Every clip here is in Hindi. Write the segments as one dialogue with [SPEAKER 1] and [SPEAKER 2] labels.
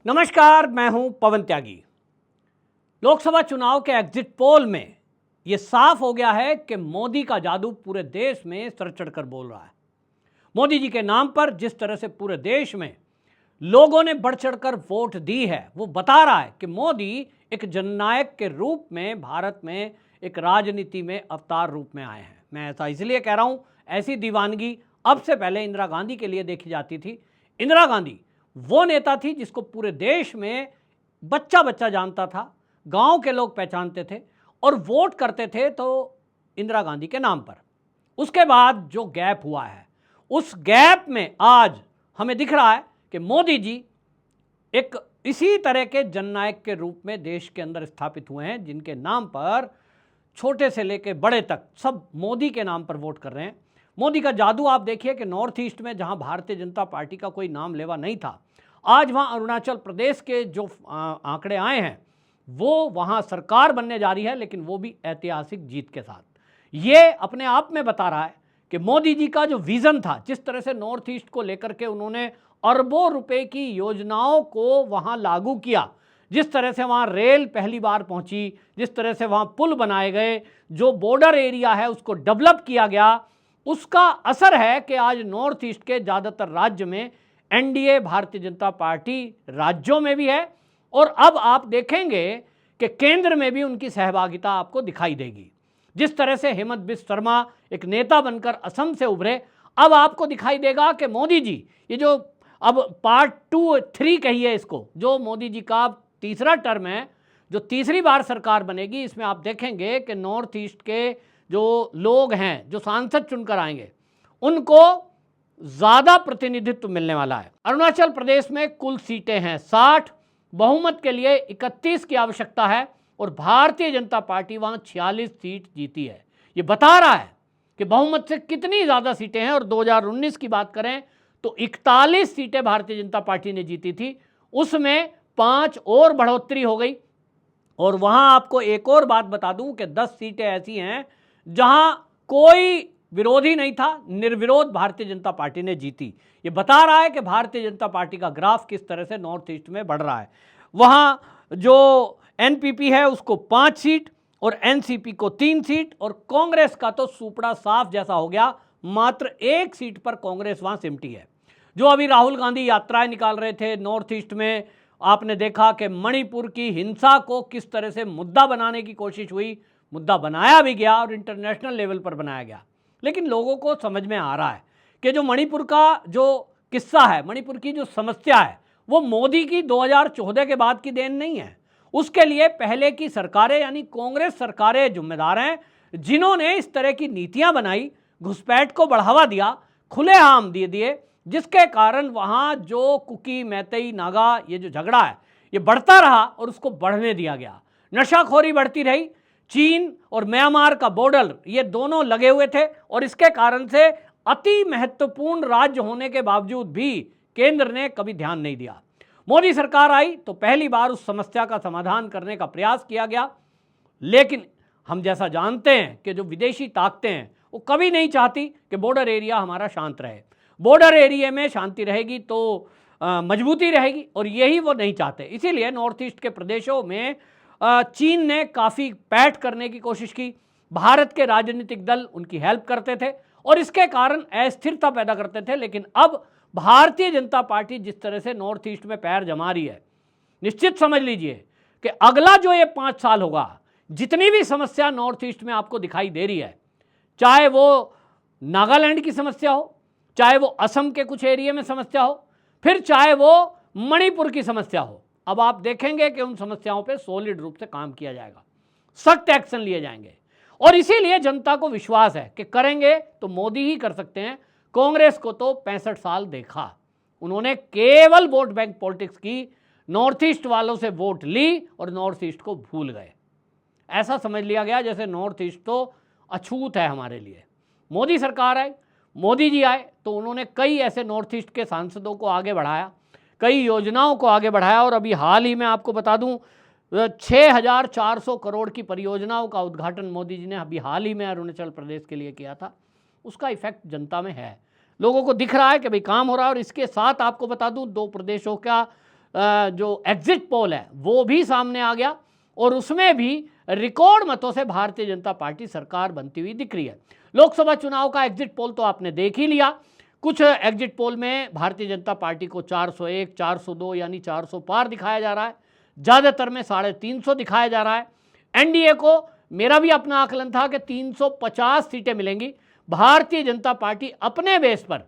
[SPEAKER 1] नमस्कार, मैं हूं पवन त्यागी। लोकसभा चुनाव के एग्जिट पोल में यह साफ हो गया है कि मोदी का जादू पूरे देश में सर चढ़कर बोल रहा है। मोदी जी के नाम पर जिस तरह से पूरे देश में लोगों ने बढ़ चढ़कर वोट दी है, वो बता रहा है कि मोदी एक जननायक के रूप में भारत में एक राजनीति में अवतार रूप में आए हैं। मैं ऐसा इसलिए कह रहा हूं, ऐसी दीवानगी अब से पहले इंदिरा गांधी के लिए देखी जाती थी। इंदिरा गांधी वो नेता थी जिसको पूरे देश में बच्चा बच्चा जानता था, गांव के लोग पहचानते थे और वोट करते थे तो इंदिरा गांधी के नाम पर। उसके बाद जो गैप हुआ है, उस गैप में आज हमें दिख रहा है कि मोदी जी एक इसी तरह के जननायक के रूप में देश के अंदर स्थापित हुए हैं, जिनके नाम पर छोटे से लेकर बड़े तक सब मोदी के नाम पर वोट कर रहे हैं। मोदी का जादू आप देखिए कि नॉर्थ ईस्ट में जहां भारतीय जनता पार्टी का कोई नाम लेवा नहीं था, आज वहां अरुणाचल प्रदेश के जो आंकड़े आए हैं वो वहां सरकार बनने जा रही है, लेकिन वो भी ऐतिहासिक जीत के साथ। ये अपने आप में बता रहा है कि मोदी जी का जो विजन था, जिस तरह से नॉर्थ ईस्ट को लेकर के उन्होंने अरबों रुपए की योजनाओं को वहां लागू किया, जिस तरह से वहां रेल पहली बार पहुंची, जिस तरह से वहां पुल बनाए गए, जो बॉर्डर एरिया है उसको डेवलप किया गया, उसका असर है कि आज नॉर्थ ईस्ट के ज़्यादातर राज्य में एनडीए भारतीय जनता पार्टी राज्यों में भी है और अब आप देखेंगे कि केंद्र में भी उनकी सहभागिता आपको दिखाई देगी। जिस तरह से हेमंत बिस्वा शर्मा एक नेता बनकर असम से उभरे, अब आपको दिखाई देगा कि मोदी जी ये जो अब पार्ट 2, 3 कहिए इसको, जो मोदी जी का तीसरा टर्म है, जो तीसरी बार सरकार बनेगी, इसमें आप देखेंगे कि नॉर्थ ईस्ट के जो लोग हैं, जो सांसद चुनकर आएंगे, उनको ज़्यादा प्रतिनिधित्व मिलने वाला है। अरुणाचल प्रदेश में कुल सीटें हैं 60, बहुमत के लिए 31 की आवश्यकता है और भारतीय जनता पार्टी वहाँ 46 सीट जीती है। ये बता रहा है कि बहुमत से कितनी ज़्यादा सीटें हैं। और 2019 की बात करें तो 41 सीटें भारतीय जनता पार्टी ने जीती थी, उसमें 5 और बढ़ोतरी हो गई। और वहाँ आपको एक और बात बता दूं कि 10 सीटें ऐसी हैं जहां कोई विरोधी नहीं था, निर्विरोध भारतीय जनता पार्टी ने जीती। ये बता रहा है कि भारतीय जनता पार्टी का ग्राफ किस तरह से नॉर्थ ईस्ट में बढ़ रहा है। वहां जो एनपीपी है उसको 5 सीट और एनसीपी को 3 सीट और कांग्रेस का तो सुपड़ा साफ जैसा हो गया, मात्र 1 सीट पर कांग्रेस वहां सिमटी है। जो अभी राहुल गांधी यात्राएं निकाल रहे थे नॉर्थ ईस्ट में, आपने देखा कि मणिपुर की हिंसा को किस तरह से मुद्दा बनाने की कोशिश हुई, मुद्दा बनाया भी गया और इंटरनेशनल लेवल पर बनाया गया। लेकिन लोगों को समझ में आ रहा है कि जो मणिपुर का जो किस्सा है, मणिपुर की जो समस्या है, वो मोदी की 2014 के बाद की देन नहीं है। उसके लिए पहले की सरकारें यानी कांग्रेस सरकारें जिम्मेदार हैं, जिन्होंने इस तरह की नीतियां बनाई, घुसपैठ को बढ़ावा दिया, खुलेआम दे दिए, जिसके कारण वहां जो कुकी, मैतेई, नागा ये जो झगड़ा है ये बढ़ता रहा और उसको बढ़ने दिया गया। नशाखोरी बढ़ती रही, चीन और म्यांमार का बॉर्डर ये दोनों लगे हुए थे और इसके कारण से अति महत्वपूर्ण राज्य होने के बावजूद भी केंद्र ने कभी ध्यान नहीं दिया। मोदी सरकार आई तो पहली बार उस समस्या का समाधान करने का प्रयास किया गया, लेकिन हम जैसा जानते हैं कि जो विदेशी ताकतें हैं वो कभी नहीं चाहती कि बॉर्डर एरिया हमारा शांत रहे। बॉर्डर एरिया में शांति रहेगी तो मजबूती रहेगी और यही वो नहीं चाहते। इसीलिए नॉर्थ ईस्ट के प्रदेशों में चीन ने काफ़ी पैठ करने की कोशिश की, भारत के राजनीतिक दल उनकी हेल्प करते थे और इसके कारण अस्थिरता पैदा करते थे। लेकिन अब भारतीय जनता पार्टी जिस तरह से नॉर्थ ईस्ट में पैर जमा रही है, निश्चित समझ लीजिए कि अगला जो ये 5 साल होगा, जितनी भी समस्या नॉर्थ ईस्ट में आपको दिखाई दे रही है, चाहे वो नागालैंड की समस्या हो, चाहे वो असम के कुछ एरिया में समस्या हो, फिर चाहे वो मणिपुर की समस्या हो, अब आप देखेंगे कि उन समस्याओं पे सॉलिड रूप से काम किया जाएगा, सख्त एक्शन लिए जाएंगे। और इसीलिए जनता को विश्वास है कि करेंगे तो मोदी ही कर सकते हैं। कांग्रेस को तो 65 साल देखा, उन्होंने केवल वोट बैंक पॉलिटिक्स की, नॉर्थ ईस्ट वालों से वोट ली और नॉर्थ ईस्ट को भूल गए। ऐसा समझ लिया गया जैसे नॉर्थ ईस्ट तो अछूत है हमारे लिए। मोदी सरकार आई, मोदी जी आए तो उन्होंने कई ऐसे नॉर्थ ईस्ट के सांसदों को आगे बढ़ाया, कई योजनाओं को आगे बढ़ाया और अभी हाल ही में आपको बता दूं 6400 करोड़ की परियोजनाओं का उद्घाटन मोदी जी ने अभी हाल ही में अरुणाचल प्रदेश के लिए किया था। उसका इफेक्ट जनता में है, लोगों को दिख रहा है कि भाई काम हो रहा है। और इसके साथ आपको बता दूं 2 प्रदेशों का जो एग्जिट पोल है वो भी सामने आ गया और उसमें भी रिकॉर्ड मतों से भारतीय जनता पार्टी सरकार बनती हुई दिख रही है। लोकसभा चुनाव का एग्जिट पोल तो आपने देख ही लिया। कुछ एग्जिट पोल में भारतीय जनता पार्टी को 401, 402 यानी 400 पार दिखाया जा रहा है, ज़्यादातर में 350 दिखाया जा रहा है। एनडीए को मेरा भी अपना आकलन था कि 350 सीटें मिलेंगी। भारतीय जनता पार्टी अपने बेस पर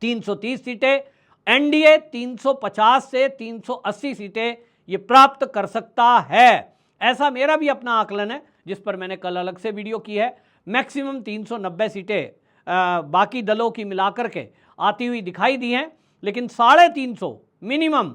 [SPEAKER 1] 330 सीटें, एनडीए 350 से 380 सीटें ये प्राप्त कर सकता है, ऐसा मेरा भी अपना आकलन है, जिस पर मैंने कल अलग से वीडियो की है। मैक्सिमम 390 सीटें बाकी दलों की मिलाकर के आती हुई दिखाई दी हैं, लेकिन 350 minimum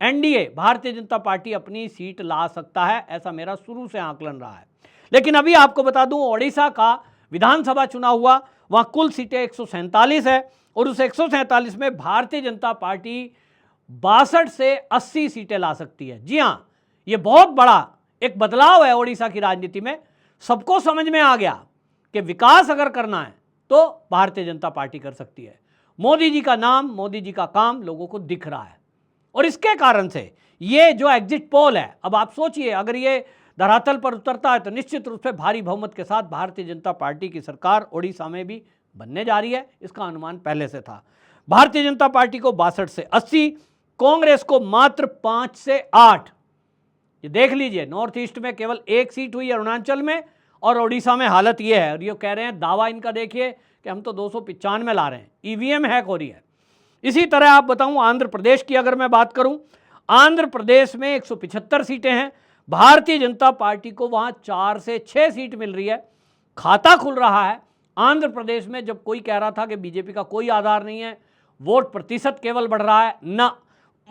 [SPEAKER 1] NDA Bharatiya Janata party अपनी सीट ला सकता है, ऐसा मेरा शुरू से आकलन रहा है। लेकिन अभी आपको बता दूं, ओडिशा का विधानसभा चुनाव हुआ, वहां कुल सीटें 147 है और उस 147 में भारतीय जनता पार्टी 62 से 80 सीटें ला सकती है। जी हां, यह बहुत बड़ा एक बदलाव है ओडिशा की राजनीति में। सबको समझ में आ गया कि विकास अगर करना है तो भारतीय जनता पार्टी कर सकती है। मोदी जी का नाम, मोदी जी का काम लोगों को दिख रहा है और इसके कारण से ये जो एग्जिट पोल है, अब आप सोचिए अगर ये धरातल पर उतरता है तो निश्चित रूप से भारी बहुमत के साथ भारतीय जनता पार्टी की सरकार ओडिशा में भी बनने जा रही है। इसका अनुमान पहले से था। भारतीय जनता पार्टी को 62 से 80, कांग्रेस को मात्र 5 से 8। ये देख लीजिए, नॉर्थ ईस्ट में केवल 1 सीट हुई अरुणाचल में और ओडिशा में हालत ये है। और ये कह रहे हैं, दावा इनका देखिए कि हम तो 295 ला रहे हैं, ईवीएम हैक हो रही है। इसी तरह आप बताऊं, आंध्र प्रदेश की अगर मैं बात करूं, आंध्र प्रदेश में 175 सीटें हैं। भारतीय जनता पार्टी को वहां 4 से 6 सीट मिल रही है। खाता खुल रहा है आंध्र प्रदेश में। जब कोई कह रहा था कि बीजेपी का कोई आधार नहीं है, वोट प्रतिशत केवल बढ़ रहा है, ना,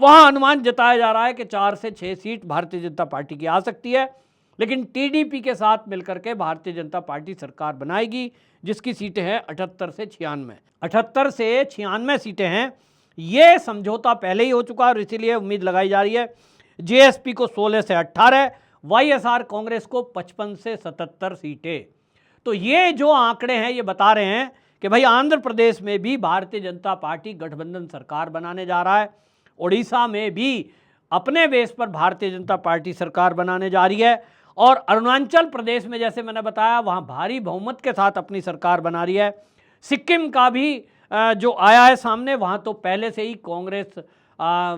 [SPEAKER 1] वहां अनुमान जताया जा रहा है कि 4 से 6 सीट भारतीय जनता पार्टी की आ सकती है। लेकिन टीडीपी के साथ मिलकर के भारतीय जनता पार्टी सरकार बनाएगी, जिसकी सीटें हैं 78 से 96। 78 से 96 सीटें हैं। ये समझौता पहले ही हो चुका है और इसीलिए उम्मीद लगाई जा रही है जेएसपी को 16 से 18, वाईएसआर कांग्रेस को 55 से 77 सीटें। तो ये जो आंकड़े हैं ये बता रहे हैं कि भाई आंध्र प्रदेश में भी भारतीय जनता पार्टी गठबंधन सरकार बनाने जा रहा है। ओडिशा में भी अपने बेस पर भारतीय जनता पार्टी सरकार बनाने जा रही है और अरुणाचल प्रदेश में जैसे मैंने बताया वहाँ भारी बहुमत के साथ अपनी सरकार बना रही है। सिक्किम का भी जो आया है सामने, वहाँ तो पहले से ही कांग्रेस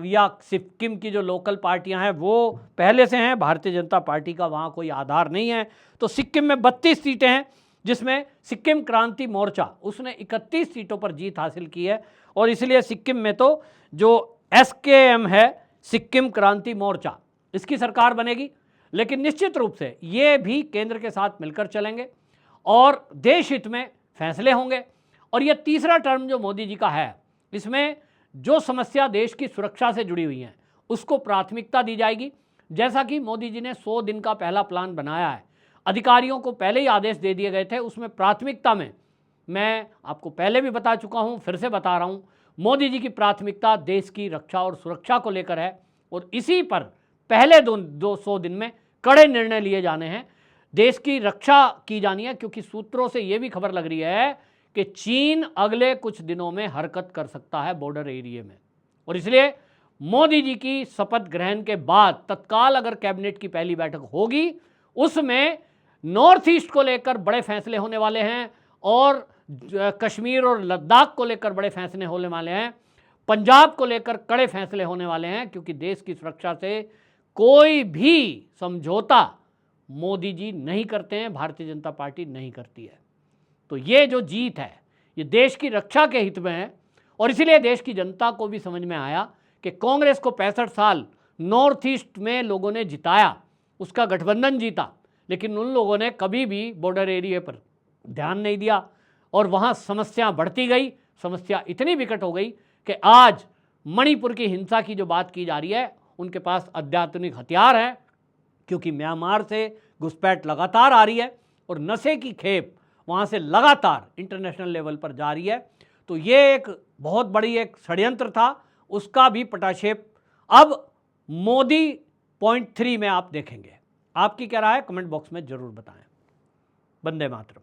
[SPEAKER 1] या सिक्किम की जो लोकल पार्टियां हैं वो पहले से हैं, भारतीय जनता पार्टी का वहाँ कोई आधार नहीं है। तो सिक्किम में 32 सीटें हैं, जिसमें सिक्किम क्रांति मोर्चा उसने 31 सीटों पर जीत हासिल की है और इसलिए सिक्किम में तो जो एसकेएम है, सिक्किम क्रांति मोर्चा, इसकी सरकार बनेगी। लेकिन निश्चित रूप से ये भी केंद्र के साथ मिलकर चलेंगे और देश हित में फैसले होंगे। और ये तीसरा टर्म जो मोदी जी का है, इसमें जो समस्या देश की सुरक्षा से जुड़ी हुई हैं उसको प्राथमिकता दी जाएगी। जैसा कि मोदी जी ने 100 दिन का पहला प्लान बनाया है, अधिकारियों को पहले ही आदेश दे दिए गए थे, उसमें प्राथमिकता में, मैं आपको पहले भी बता चुका हूं, फिर से बता रहा हूं, मोदी जी की प्राथमिकता देश की रक्षा और सुरक्षा को लेकर है और इसी पर पहले 200 दिन में कड़े निर्णय लिए जाने हैं। देश की रक्षा की जानी है, क्योंकि सूत्रों से यह भी खबर लग रही है कि चीन अगले कुछ दिनों में हरकत कर सकता है बॉर्डर एरिया में और इसलिए मोदी जी की शपथ ग्रहण के बाद तत्काल अगर कैबिनेट की पहली बैठक होगी, उसमें नॉर्थ ईस्ट को लेकर बड़े फैसले होने वाले हैं और कश्मीर और लद्दाख को लेकर बड़े फैसले होने वाले हैं, पंजाब को लेकर कड़े फैसले होने वाले हैं, क्योंकि देश की सुरक्षा से कोई भी समझौता मोदी जी नहीं करते हैं, भारतीय जनता पार्टी नहीं करती है। तो ये जो जीत है ये देश की रक्षा के हित में है और इसीलिए देश की जनता को भी समझ में आया कि कांग्रेस को 65 साल नॉर्थ ईस्ट में लोगों ने जिताया, उसका गठबंधन जीता, लेकिन उन लोगों ने कभी भी बॉर्डर एरिया पर ध्यान नहीं दिया और वहाँ समस्या बढ़ती गई। समस्या इतनी विकट हो गई कि आज मणिपुर की हिंसा की जो बात की जा रही है, उनके पास अत्याधुनिक हथियार हैं, क्योंकि म्यांमार से घुसपैठ लगातार आ रही है और नशे की खेप वहाँ से लगातार इंटरनेशनल लेवल पर जारी है। तो ये एक बहुत बड़ी एक षड्यंत्र था, उसका भी पटाक्षेप अब मोदी पॉइंट 3 में आप देखेंगे। आपकी क्या राय है, कमेंट बॉक्स में जरूर बताएं। वंदे मातरम।